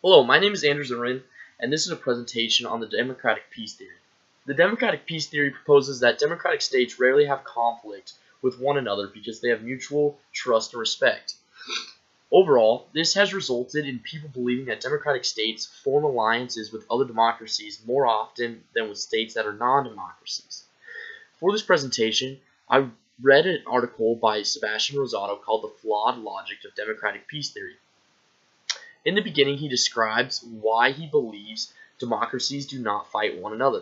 Hello, my name is Andrew Zarin, and this is a presentation on the democratic peace theory. The democratic peace theory proposes that democratic states rarely have conflict with one another because they have mutual trust and respect. Overall, this has resulted in people believing that democratic states form alliances with other democracies more often than with states that are non-democracies. For this presentation, I read an article by Sebastian Rosado called The Flawed Logic of Democratic Peace Theory. In the beginning, he describes why he believes democracies do not fight one another.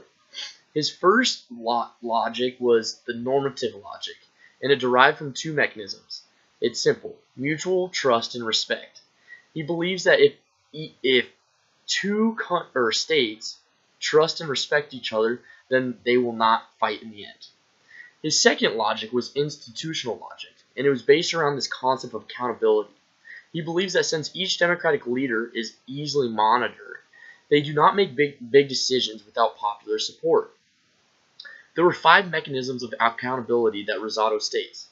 His first logic was the normative logic, and it derived from two mechanisms. It's simple: mutual trust and respect. He believes that if two states trust and respect each other, then they will not fight in the end. His second logic was institutional logic, and it was based around this concept of accountability. He believes that since each democratic leader is easily monitored, they do not make big decisions without popular support. There were 5 mechanisms of accountability that Rosado states.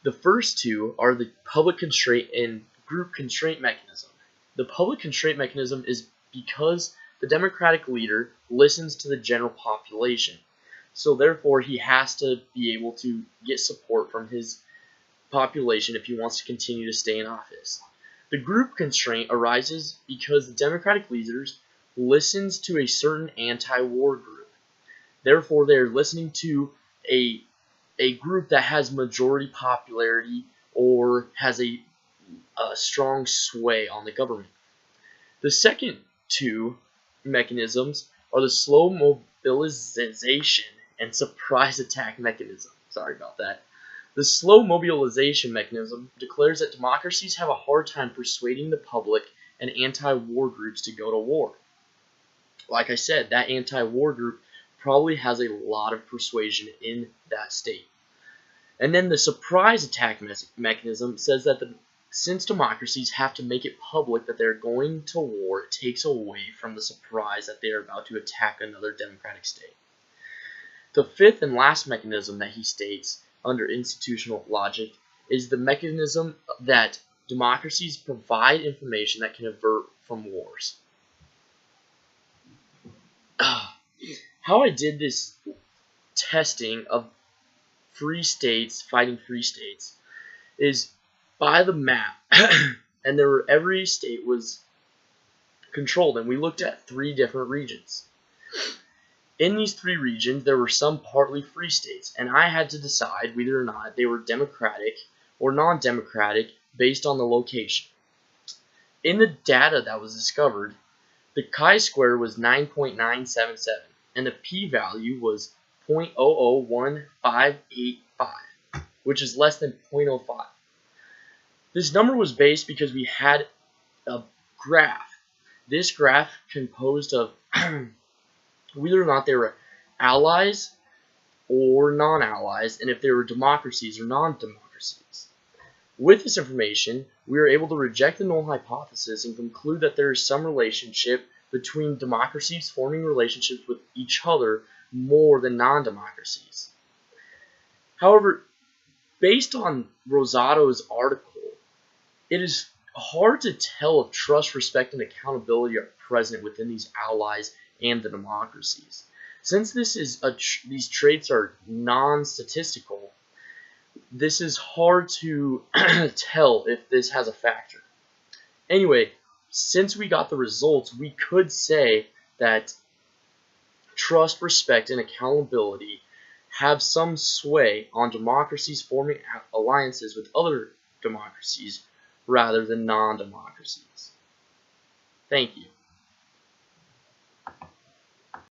The first two are the public constraint and group constraint mechanism. The public constraint mechanism is because the democratic leader listens to the general population, so therefore he has to be able to get support from his population if he wants to continue to stay in office. The group constraint arises because the democratic leaders listens to a certain anti-war group. Therefore, they are listening to a group that has majority popularity or has a strong sway on the government. The second two mechanisms are the slow mobilization and surprise attack mechanism. Sorry about that. The slow mobilization mechanism declares that democracies have a hard time persuading the public and anti-war groups to go to war. Like I said, that anti-war group probably has a lot of persuasion in that state. And then the surprise attack mechanism says that since democracies have to make it public that they're going to war, it takes away from the surprise that they are about to attack another democratic state. The fifth and last mechanism that he states under institutional logic is the mechanism that democracies provide information that can avert from wars. How I did this testing of free states fighting free states is by the map, and every state was controlled, and we looked at 3 different regions. In these 3 regions, there were some partly free states, and I had to decide whether or not they were democratic or non-democratic based on the location. In the data that was discovered, the chi-square was 9.977, and the p-value was 0.001585, which is less than 0.05. This number was based because we had a graph. This graph composed of whether or not they were allies or non-allies, and if they were democracies or non-democracies. With this information, we were able to reject the null hypothesis and conclude that there is some relationship between democracies forming relationships with each other more than non-democracies. However, based on Rosado's article, it is hard to tell if trust, respect, and accountability are present within these allies and the democracies. Since these traits are non-statistical, this is hard to tell if this has a factor. Anyway, since we got the results, we could say that trust, respect, and accountability have some sway on democracies forming alliances with other democracies rather than non-democracies. Thank you.